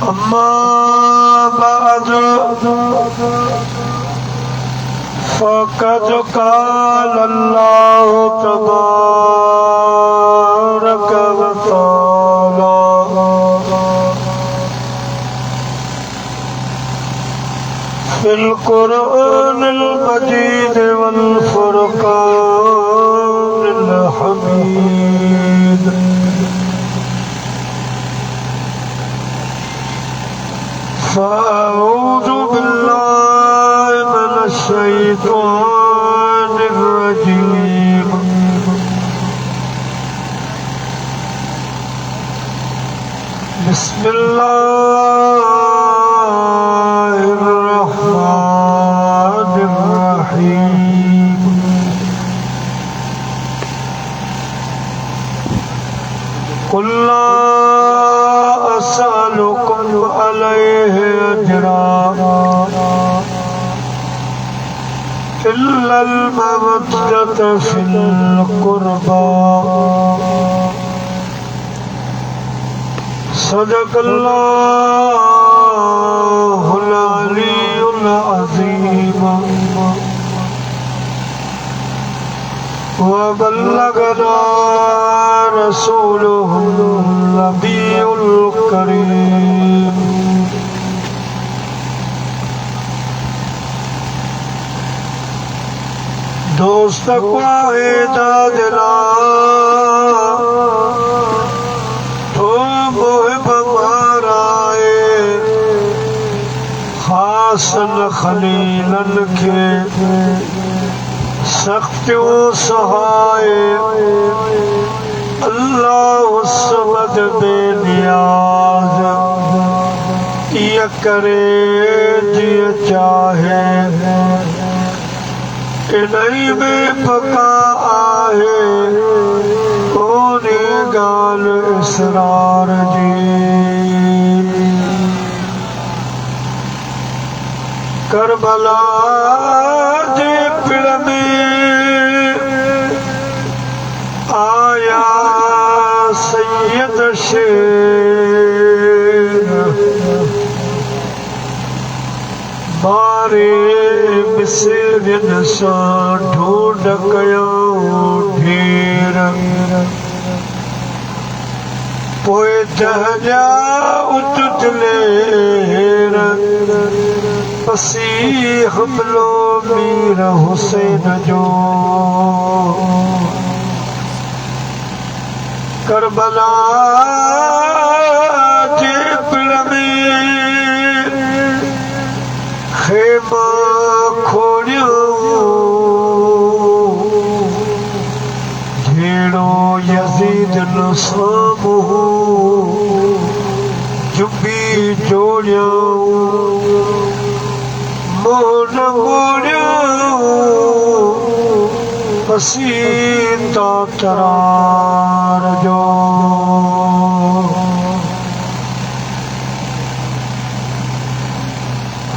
अम्मा बाद फ़क़द क़ाल अल्लाहु तबारक व तआला फ़िल क़ुरआनिल मजीद वल फ़ुरक़ानिल हमीद। फ़अऊज़ु बिल्लाहि मिनश शैतानिर रजीम। बिस्मिल्लाहिर रहमानिर रहीम। कुल ला असअलुकुम अलैहि अजरा इल्लल मवद्दत फिल क़ुरबा। सदक़ल्लाहुल अलीयुल अज़ीम व बल्लगना रसूलुहुन नबियुल करीम। दोस्त क़ुआए दादला तो मुहिब माराए खासन खलीलन के सख्तियों सहाय। अल्लाह समद बेनियाज ये करे जिय चाहे इन्हीं में पका आहे कोने गाल इसरार जी। करबला जे पिड़ में आया सैयद शेर मारे मिसरिन सां ढूंढ कयूं ढेर। पोइ जंहिंजा उच दिलेर पसी हमलो मीर हुसैन जो। करबला जे पिड़ में खेमा खोड़ियो झेड़ो यज़ीद न साम्हूं जुबी जोड़ियो मोन मोड़ियो पसीता तरार जो।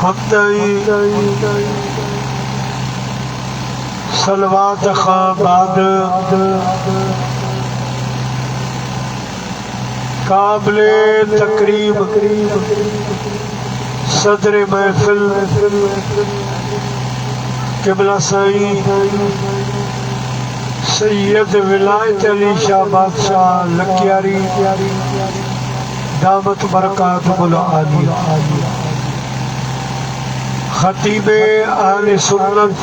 हमदई सलवात खां बाद काबिले तकरीब सदर महफिल क़िबला साईं सैयद विलायत अली शाह बादशाह लकियारी दामत बरकातुहुल आलिया खतीबे अहले सुन्नत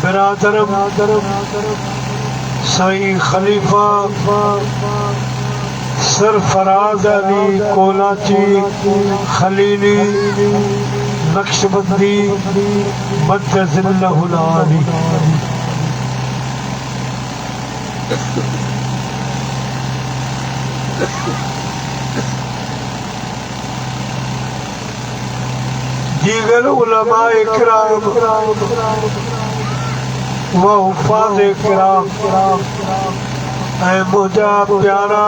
बिरादरम साईं खलीफा सरफराज अली कोलाची खलीली नक्शबंदी मद्दज़िल्लहुल आली। दीगर उलमाए किराम व हुफ़ाज़े किराम मुझा प्यारा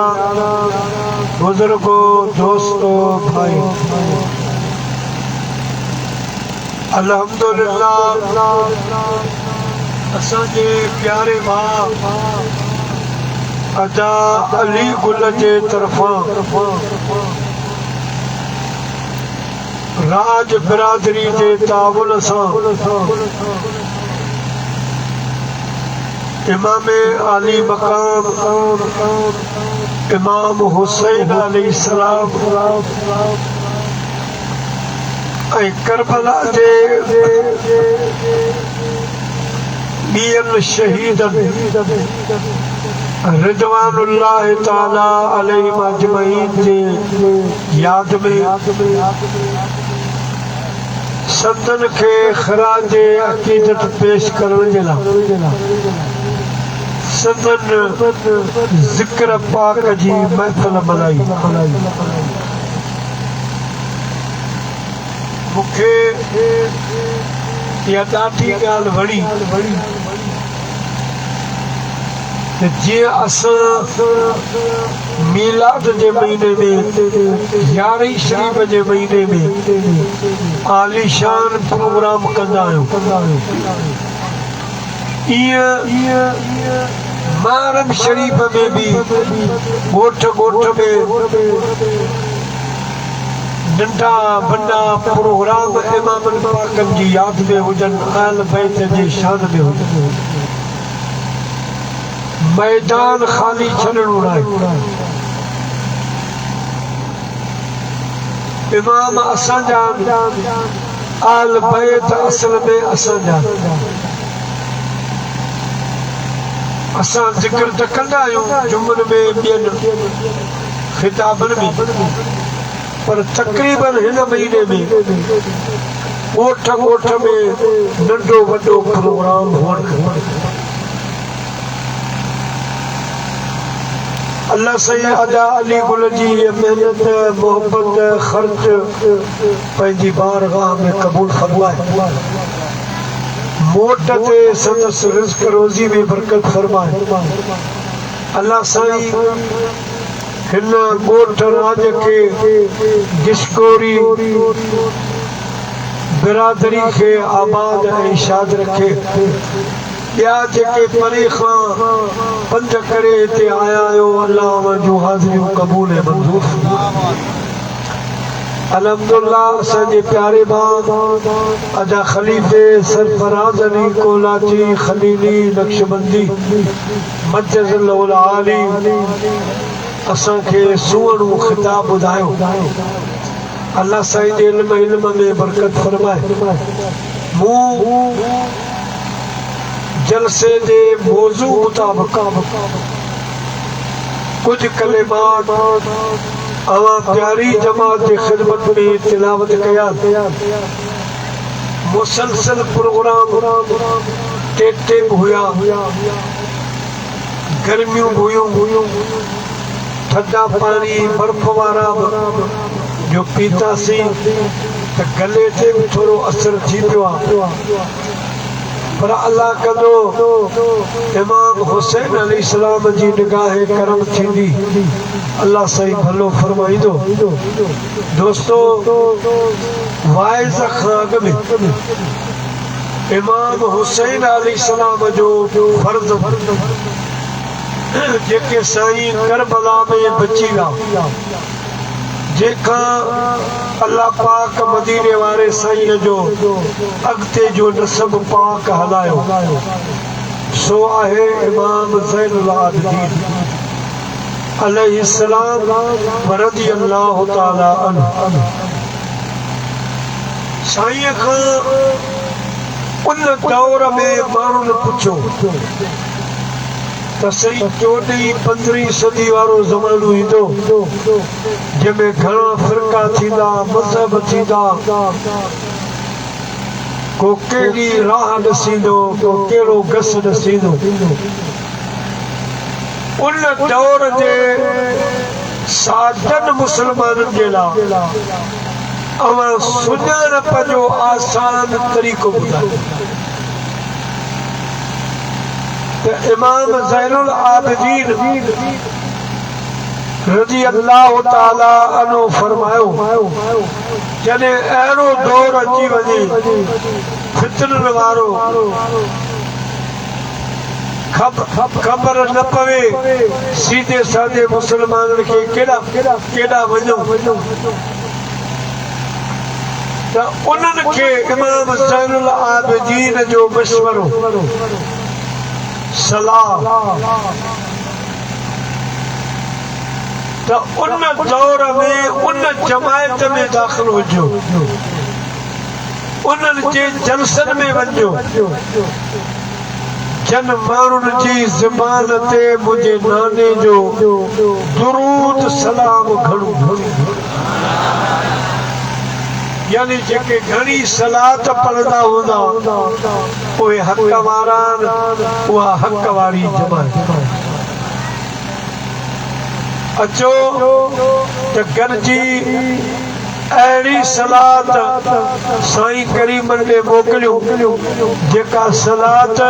बुजुर्गों दोस्तों भाई अल्हम्दुलिल्लाह असांजे प्यारे भाउ अदा अली गुल जे तरफा राज बिरादरी जे ताउन सां इमाम अली मकाम इमाम हुसैन अलैहिस्सलाम ऐं करबला जे ॿियनि शहीदनि रिज़वानुल्लाह ताला अलैहिम अजमईन जे याद में संतन खे खराज अक़ीदत पेश करण जे लाइ संतन ज़िक्र पाक जी महफ़िल मनाई। मूंखे इहा ॾाढी ॻाल्हि वणी त जीअं असां मीलाद जे महीने में यारहीं शरीफ़ जे महीने में आलीशान प्रोग्राम कंदा आहियूं, ईअं महरम शरीफ़ में भी ॻोठ ॻोठ में नंढा वॾा प्रोग्राम इमामनि पाकनि जी यादि में हुजनि, अहल बैत जी शान में हुजनि। मैदान ख़ाली छॾणो न आहे। इमाम असांजा अहल बैत असल में असांजा। असां ज़िक्र त कंदा आहियूं जुमन में ॿियनि ख़िताबनि में, पर तक़रीबन हिन महीने में ॻोठ ॻोठ में नंढो वॾो प्रोग्राम हुअणु खपे। अल्लाह साईं अदा अली गुल जी महिनत मोहब्बत ख़र्च पंहिंजी बारगाह में क़बूल फरमाए, मोट ते संदसि रिज़्क़ रोज़ी में बरकत फरमाए। अल्लाह साईं हिन ॻोठ राज खे गिशकोरी बिरादरी खे आबाद ऐं शाद रखे। ॿिया जेके परे खां पंध करे हिते आया आहियो, अल्लाह जूं हाज़िरियूं क़बूल ऐं मंज़ूर। अल्हम्दुलिल्लाह असांजे प्यारे भाउ अदा ख़लीफ़े सरफराज़ अली कोलाची खलीली नक्शबंदी मजज़ल आली असांखे सुहिणो ख़िताब ॿुधायो। अल्लाह साईं जे इल्म में बरकत फरमाए। मूं जलसे जे मौज़ू मुताबिक़ कुछ कलिमात अवां प्यारी जमात जी ख़िदमत में तिलावत कया। मुसलसल प्रोग्राम टेक हुया, गर्मियों हुयूं, ठंडा पानी बर्फ वारा जो पीतासीं त गले ते भी थोड़ो असर थी पियो आहे। पर अल्लाह कंदो इमाम हुसैन अलैहिस्सलाम जी निगाह करम थींदी, अल्लाह साईं भलो फरमाईंदो। दोस्तो, वाइज़ खां अॻु में इमाम हुसैन अलैहिस्सलाम जो फर्ज़ जेके साईं करबला में बची विया, जेका अल्लाह पाक मदीने वारे साईं जो अॻिते जो नसब पाक हलायो, सो आहे इमाम ज़ैनुल आबिदीन अलैहिस्सलाम रज़ियल्लाहु ताला अन्हु। साईं खां उन दौर में माण्हुनि पुछो त सही 14वीं-15वीं सदी वारो ज़मानो ईंदो जंहिंमें घणा फ़िरका थींदा, मज़हब थींदा, को कहिड़ी राह ॾसींदो, को कहिड़ो घस ॾसींदो। उन दौर जे साधन मुसलमाननि जे लाइ अवां सुञाणप जो आसान तरीक़ो ॿुधायो त इमाम ज़ैनुल आबिदीन रज़ियल्लाहु ताला अन्हु फरमायो, जॾहिं अहिड़ो दौर अची वञे फितननि वारो, खबर न पवे सीधे साधे मुसलमान के केड़ा वञो त उन्हनि खे इमाम ज़ैनुल आबिदीन जो मशवरो सलाह त उन दौर में उन जमायत में दाखिल हुजो उन्हनि जे जलसन में वञो जन माण्हुनि जी ज़बान ते मुंहिंजे नाने जो दुरूद सलाम घणो यानी जेके घणी सलात पढ़ंदा हूंदा उहे हक़ वारा उहा हक़ वारी जमायत अचो त गॾिजी अहिड़ी सलात साईं करीमन ॾे मोकिलियो जेका सलात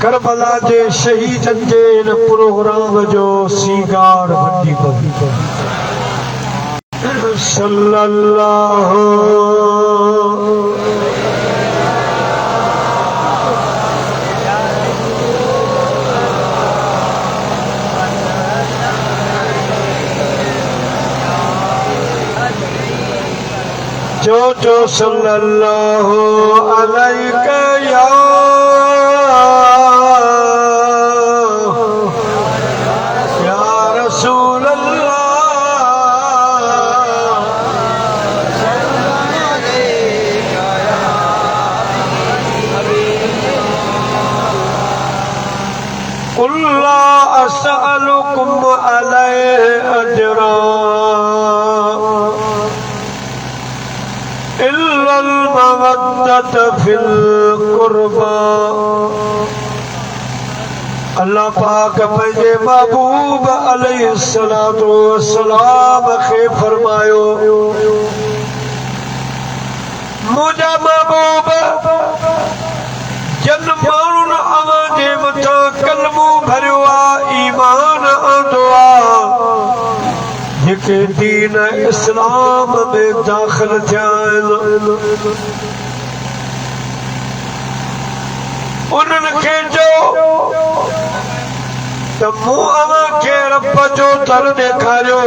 करबला जे शहीदनि जे हिन प्रोग्राम जो सीगार बंदी पई सल्लल्लाहु जो सल्लल्लाहु अलैका या रसूल अल्लाह कुल ला असअलुकुम अलैहि अजरा इल्लल मवद्दत फिल कुर्बा अल्लाह पाक पंहिंजे महबूब अलैहिस्सलातु वस्सलाम खे फरमायो मुंहिंजा महबूब जन माण्हुनि अवां जे मथां कलमो भरियो आहे ईमान आंदो आहे जेके दीन इस्लाम में दाखिल थिया आहिनि उन्हनि खे चओ त मूं अवां खे रब जो दर ॾेखारियो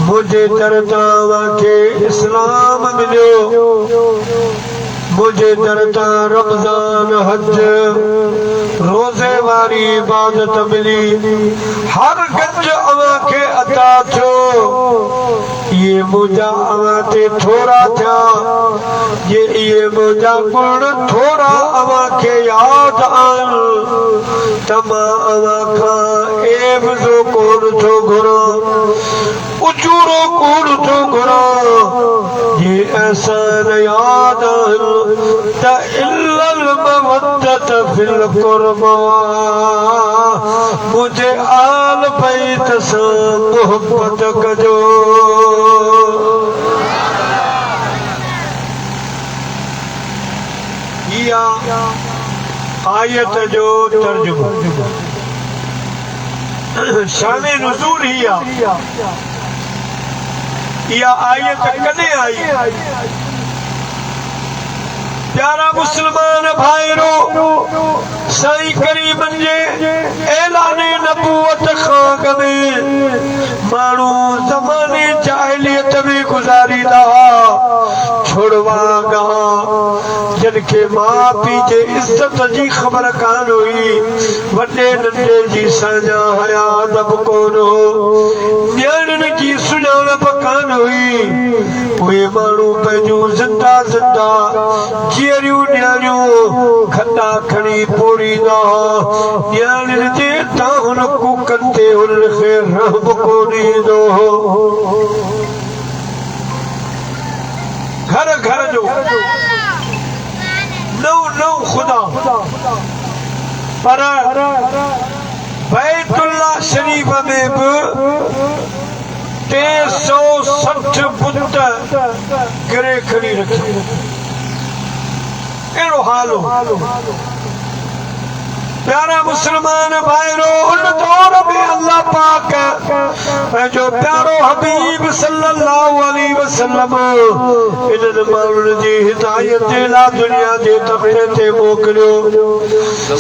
मुंहिंजे दर तां अवां खे इस्लाम मिलियो मुझे दरता रमजान हज रोजे वारी इबादत मिली हर गंज अवां खे अता थियो ये मुंहिंजा अवां ते थोरा थिया ये मुंहिंजा गुण थोरा अवां खे यादि आहिनि त मां अवां खां एब जो कोन थो घुरां उजूरो कोन थो घुरां ये एहसान यादि आहिनि त इल्लल मवद्दत फिल कुर्बा मुझे आल बैत सां मोहब्बत कजो इहा आयत जो तर्जुमो शान नुज़ूल ही इहा आयत कॾहिं आई प्यारा मुसलमान भाइरो साईं करीमन जे ऐलाने नबूवत खां अॻु में माण्हू ज़माने जाहिलियत में गुज़ारींदा हुआ छोड़वा गा जिनखे माउ पीउ जे इज़त जी ख़बर कान हुई वॾे नंढे जी साझा हया अदब कोन हो न्याणियुनि जी सुञाणप कान हुई उहे माण्हू पंहिंजूं ज़िंदा जीअरियूं न्याणियूं खटा खणी पोड़ींदा न्याणियुनि जे ताहुन कूकनि ते उन्हनि खे रहम कोन ईंदो हो घर घर जो नौ खुदा पर बैतुल्लाह शरीफ में भी 360 बुत गिरे खड़ी रखी अहिड़ो हाल हो प्यारा मुसलमान भाईरो उन दौर में अल्लाह पाक जो प्यारो हबीब सल्लल्लाहु अलैहि वसल्लम इन माण्हुनि जी हिदायत जे लाइ दुनिया जे तख़्ते ते मोकिलियो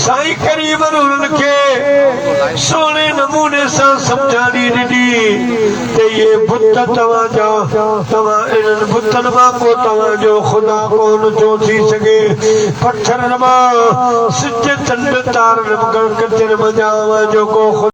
साईं करीम उन्हनि खे सोने नमूने सां सम्झाणी ॾिनी ते ये बुत तव्हांजा तव्हां इन्हनि बुतनि मां को तव्हांजो ख़ुदा कोन जो थी सघे पत्थरनि मां सिज चंड तारनि गणकतियुनि मां जो को